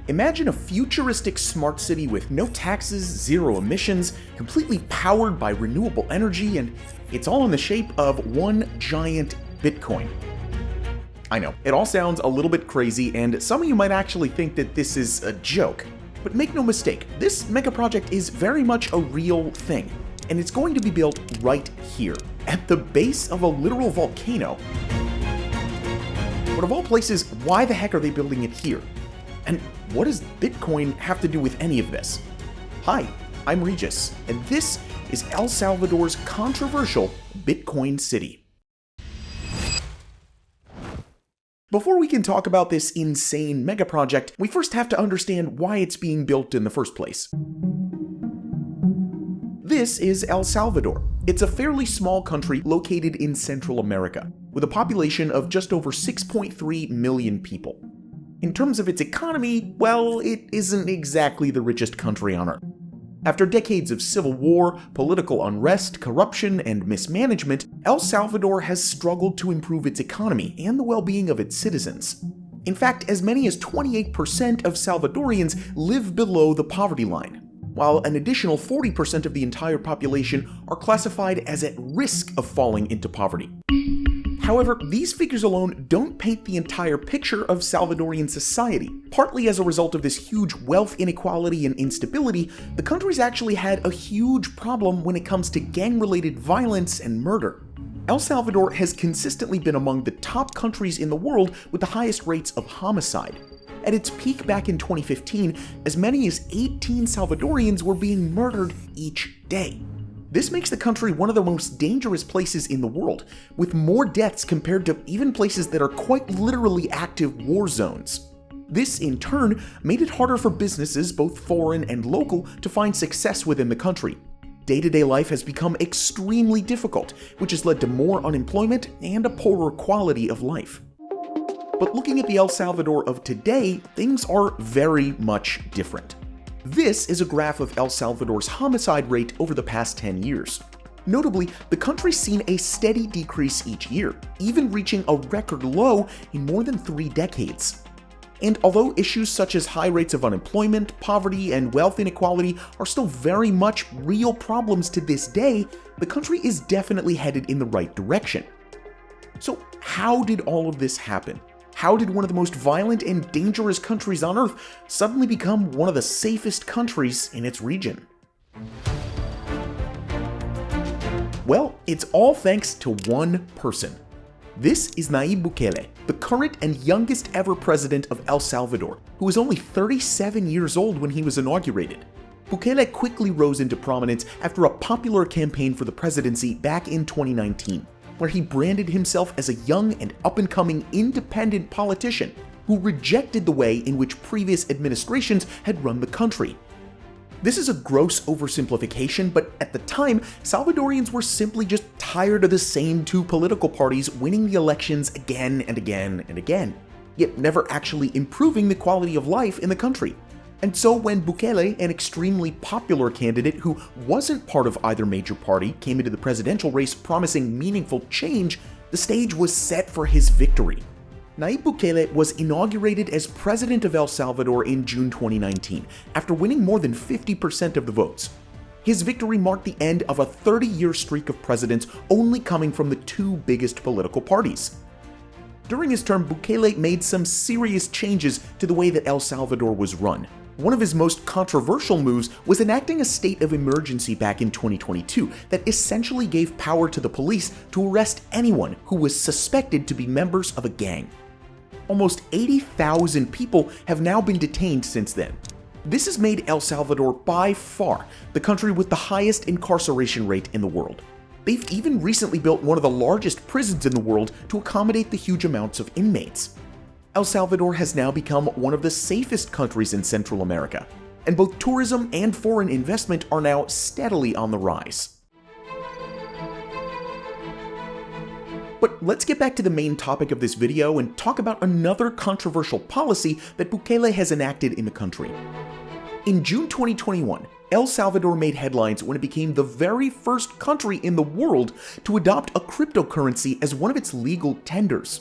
Imagine a futuristic smart city with no taxes, zero emissions, completely powered by renewable energy, and it's all in the shape of one giant Bitcoin. I know, it all sounds a little bit crazy, and some of you might actually think that this is a joke. But make no mistake, this megaproject is very much a real thing, and it's going to be built right here, at the base of a literal volcano. But of all places, why the heck are they building it here? And what does Bitcoin have to do with any of this? Hi, I'm Regis, and this is El Salvador's controversial Bitcoin City. Before we can talk about this insane megaproject, we first have to understand why it's being built in the first place. This is El Salvador. It's a fairly small country located in Central America, with a population of just over 6.3 million people. In terms of its economy, well, it isn't exactly the richest country on Earth. After decades of civil war, political unrest, corruption, and mismanagement, El Salvador has struggled to improve its economy and the well-being of its citizens. In fact, as many as 28% of Salvadorians live below the poverty line, while an additional 40% of the entire population are classified as at risk of falling into poverty. However, these figures alone don't paint the entire picture of Salvadorian society. Partly as a result of this huge wealth inequality and instability, the country's actually had a huge problem when it comes to gang-related violence and murder. El Salvador has consistently been among the top countries in the world with the highest rates of homicide. At its peak back in 2015, as many as 18 Salvadorians were being murdered each day. This makes the country one of the most dangerous places in the world, with more deaths compared to even places that are quite literally active war zones. This, in turn, made it harder for businesses, both foreign and local, to find success within the country. Day-to-day life has become extremely difficult, which has led to more unemployment and a poorer quality of life. But looking at the El Salvador of today, things are very much different. This is a graph of El Salvador's homicide rate over the past 10 years. Notably, the country's seen a steady decrease each year, even reaching a record low in more than 3 decades. And although issues such as high rates of unemployment, poverty, and wealth inequality are still very much real problems to this day, the country is definitely headed in the right direction. So how did all of this happen? How did one of the most violent and dangerous countries on Earth suddenly become one of the safest countries in its region? Well, it's all thanks to one person. This is Nayib Bukele, the current and youngest ever president of El Salvador, who was only 37 years old when he was inaugurated. Bukele quickly rose into prominence after a popular campaign for the presidency back in 2019. Where he branded himself as a young and up-and-coming independent politician who rejected the way in which previous administrations had run the country. This is a gross oversimplification, but at the time, Salvadorians were simply just tired of the same 2 political parties winning the elections again and again and again, yet never actually improving the quality of life in the country. And so when Bukele, an extremely popular candidate who wasn't part of either major party, came into the presidential race promising meaningful change, the stage was set for his victory. Nayib Bukele was inaugurated as president of El Salvador in June 2019, after winning more than 50% of the votes. His victory marked the end of a 30-year streak of presidents only coming from the 2 biggest political parties. During his term, Bukele made some serious changes to the way that El Salvador was run. One of his most controversial moves was enacting a state of emergency back in 2022 that essentially gave power to the police to arrest anyone who was suspected to be members of a gang. Almost 80,000 people have now been detained since then. This has made El Salvador by far the country with the highest incarceration rate in the world. They've even recently built one of the largest prisons in the world to accommodate the huge amounts of inmates. El Salvador has now become one of the safest countries in Central America, and both tourism and foreign investment are now steadily on the rise. But let's get back to the main topic of this video and talk about another controversial policy that Bukele has enacted in the country. In June 2021, El Salvador made headlines when it became the very first country in the world to adopt a cryptocurrency as one of its legal tenders.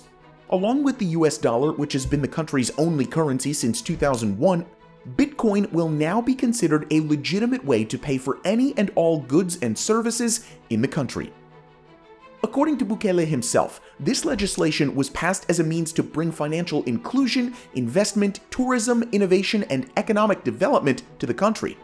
Along with the US dollar, which has been the country's only currency since 2001, Bitcoin will now be considered a legitimate way to pay for any and all goods and services in the country. According to Bukele himself, this legislation was passed as a means to bring financial inclusion, investment, tourism, innovation, and economic development to the country.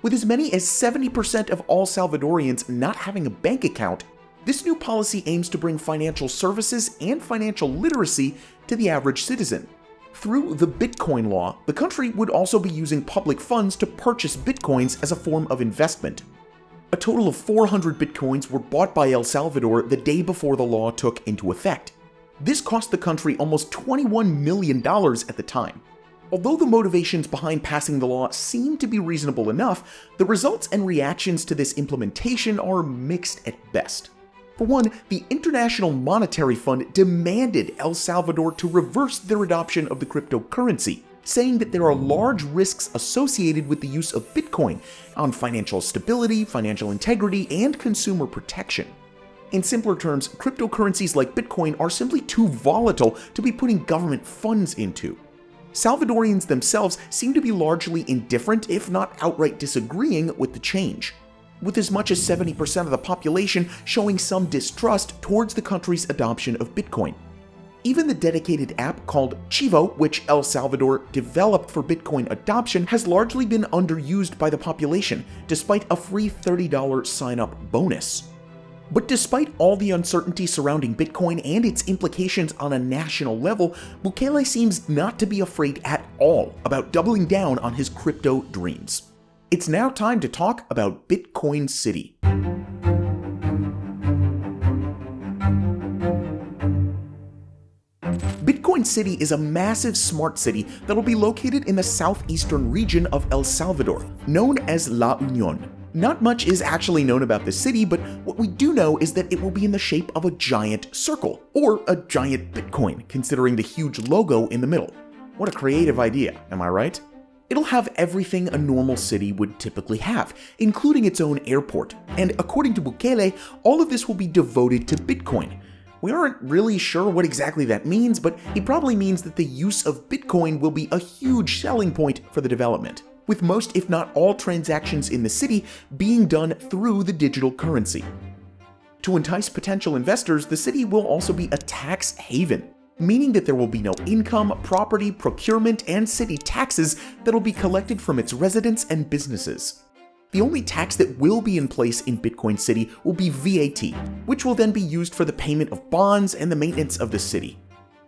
With as many as 70% of all Salvadorians not having a bank account, this new policy aims to bring financial services and financial literacy to the average citizen. Through the Bitcoin law, the country would also be using public funds to purchase Bitcoins as a form of investment. A total of 400 Bitcoins were bought by El Salvador the day before the law took into effect. This cost the country almost $21 million at the time. Although the motivations behind passing the law seem to be reasonable enough, the results and reactions to this implementation are mixed at best. For one, the International Monetary Fund demanded El Salvador to reverse their adoption of the cryptocurrency, saying that there are large risks associated with the use of Bitcoin on financial stability, financial integrity, and consumer protection. In simpler terms, cryptocurrencies like Bitcoin are simply too volatile to be putting government funds into. Salvadorians themselves seem to be largely indifferent, if not outright disagreeing with the change, with as much as 70% of the population showing some distrust towards the country's adoption of Bitcoin. Even the dedicated app called Chivo, which El Salvador developed for Bitcoin adoption, has largely been underused by the population, despite a free $30 sign-up bonus. But despite all the uncertainty surrounding Bitcoin and its implications on a national level, Bukele seems not to be afraid at all about doubling down on his crypto dreams. It's now time to talk about Bitcoin City. Bitcoin City is a massive smart city that will be located in the southeastern region of El Salvador, known as La Unión. Not much is actually known about the city, but what we do know is that it will be in the shape of a giant circle, or a giant Bitcoin, considering the huge logo in the middle. What a creative idea, am I right? It'll have everything a normal city would typically have, including its own airport, and according to Bukele, all of this will be devoted to Bitcoin. We aren't really sure what exactly that means, but he probably means that the use of Bitcoin will be a huge selling point for the development, with most if not all transactions in the city being done through the digital currency. To entice potential investors, the city will also be a tax haven, meaning that there will be no income, property, procurement, and city taxes that will be collected from its residents and businesses. The only tax that will be in place in Bitcoin City will be VAT, which will then be used for the payment of bonds and the maintenance of the city.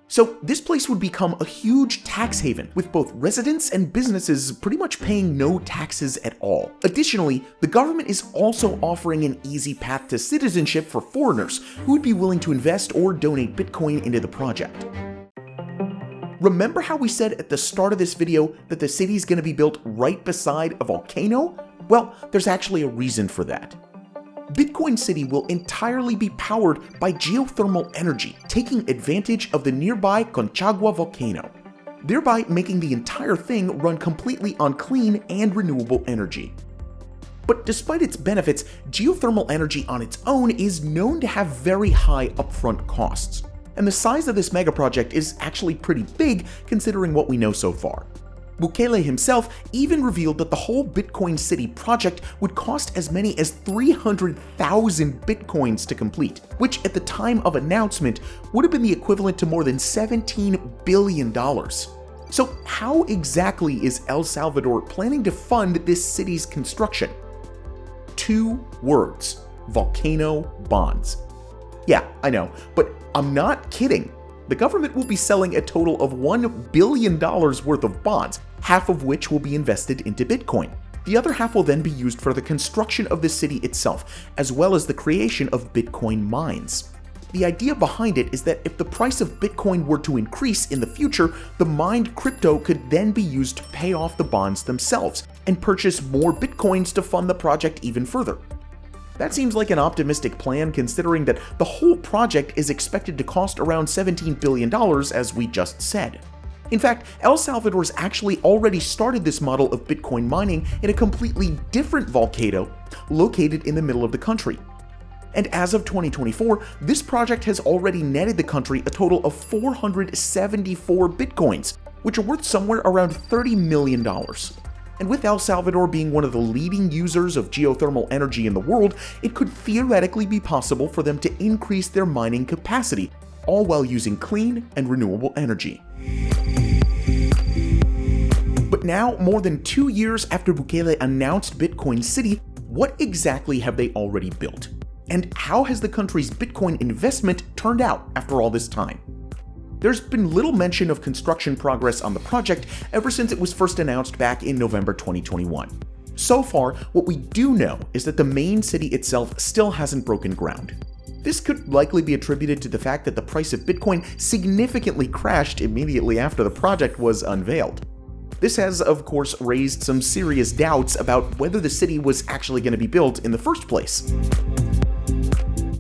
So this place would become a huge tax haven, with both residents and businesses pretty much paying no taxes at all. Additionally, the government is also offering an easy path to citizenship for foreigners who would be willing to invest or donate Bitcoin into the project. Remember how we said at the start of this video that the city is going to be built right beside a volcano? Well, there's actually a reason for that. Bitcoin City will entirely be powered by geothermal energy, taking advantage of the nearby Conchagua volcano, thereby making the entire thing run completely on clean and renewable energy. But despite its benefits, geothermal energy on its own is known to have very high upfront costs, and the size of this megaproject is actually pretty big considering what we know so far. Bukele himself even revealed that the whole Bitcoin City project would cost as many as 300,000 Bitcoins to complete, which at the time of announcement would have been the equivalent to more than $17 billion. So how exactly is El Salvador planning to fund this city's construction? 2 words: volcano bonds. Yeah, I know, but I'm not kidding. The government will be selling a total of $1 billion worth of bonds, half of which will be invested into Bitcoin. The other half will then be used for the construction of the city itself, as well as the creation of Bitcoin mines. The idea behind it is that if the price of Bitcoin were to increase in the future, the mined crypto could then be used to pay off the bonds themselves and purchase more Bitcoins to fund the project even further. That seems like an optimistic plan considering that the whole project is expected to cost around $17 billion, as we just said. In fact, El Salvador's actually already started this model of Bitcoin mining in a completely different volcano located in the middle of the country. And as of 2024, this project has already netted the country a total of 474 bitcoins, which are worth somewhere around $30 million. And with El Salvador being one of the leading users of geothermal energy in the world, it could theoretically be possible for them to increase their mining capacity, all while using clean and renewable energy. But now, more than 2 years after Bukele announced Bitcoin City, what exactly have they already built? And how has the country's Bitcoin investment turned out after all this time? There's been little mention of construction progress on the project ever since it was first announced back in November 2021. So far, what we do know is that the main city itself still hasn't broken ground. This could likely be attributed to the fact that the price of Bitcoin significantly crashed immediately after the project was unveiled. This has, of course, raised some serious doubts about whether the city was actually going to be built in the first place.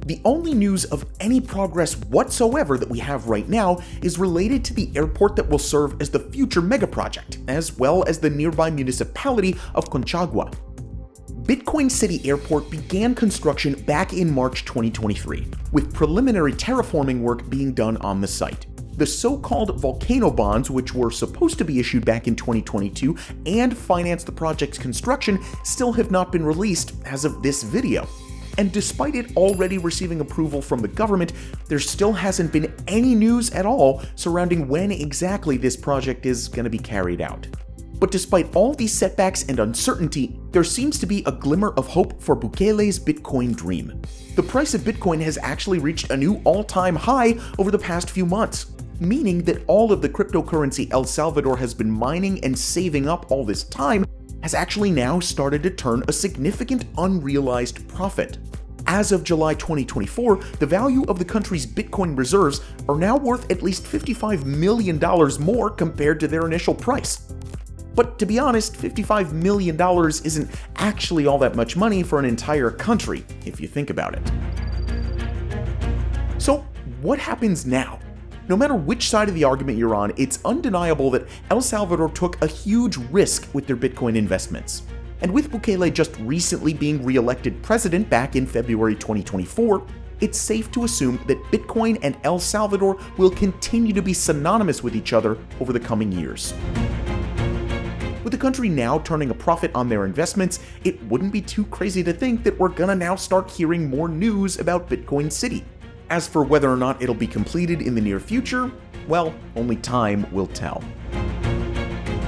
The only news of any progress whatsoever that we have right now is related to the airport that will serve as the future megaproject, as well as the nearby municipality of Conchagua. Bitcoin City Airport began construction back in March 2023, with preliminary terraforming work being done on the site. The so-called volcano bonds, which were supposed to be issued back in 2022 and finance the project's construction, still have not been released as of this video. And despite it already receiving approval from the government, there still hasn't been any news at all surrounding when exactly this project is going to be carried out. But despite all these setbacks and uncertainty, there seems to be a glimmer of hope for Bukele's Bitcoin dream. The price of Bitcoin has actually reached a new all-time high over the past few months, meaning that all of the cryptocurrency El Salvador has been mining and saving up all this time has actually now started to turn a significant unrealized profit. As of July 2024, the value of the country's Bitcoin reserves are now worth at least $55 million more compared to their initial price. But to be honest, $55 million isn't actually all that much money for an entire country, if you think about it. So, what happens now? No matter which side of the argument you're on, it's undeniable that El Salvador took a huge risk with their Bitcoin investments. And with Bukele just recently being re-elected president back in February 2024, it's safe to assume that Bitcoin and El Salvador will continue to be synonymous with each other over the coming years. With the country now turning a profit on their investments, it wouldn't be too crazy to think that we're gonna now start hearing more news about Bitcoin City. As for whether or not it'll be completed in the near future, well, only time will tell.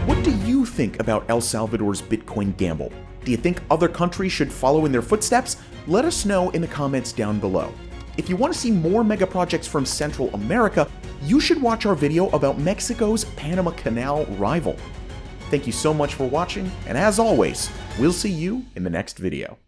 What do you think about El Salvador's Bitcoin gamble? Do you think other countries should follow in their footsteps? Let us know in the comments down below. If you want to see more mega projects from Central America, you should watch our video about Mexico's Panama Canal rival. Thank you so much for watching, and as always, we'll see you in the next video.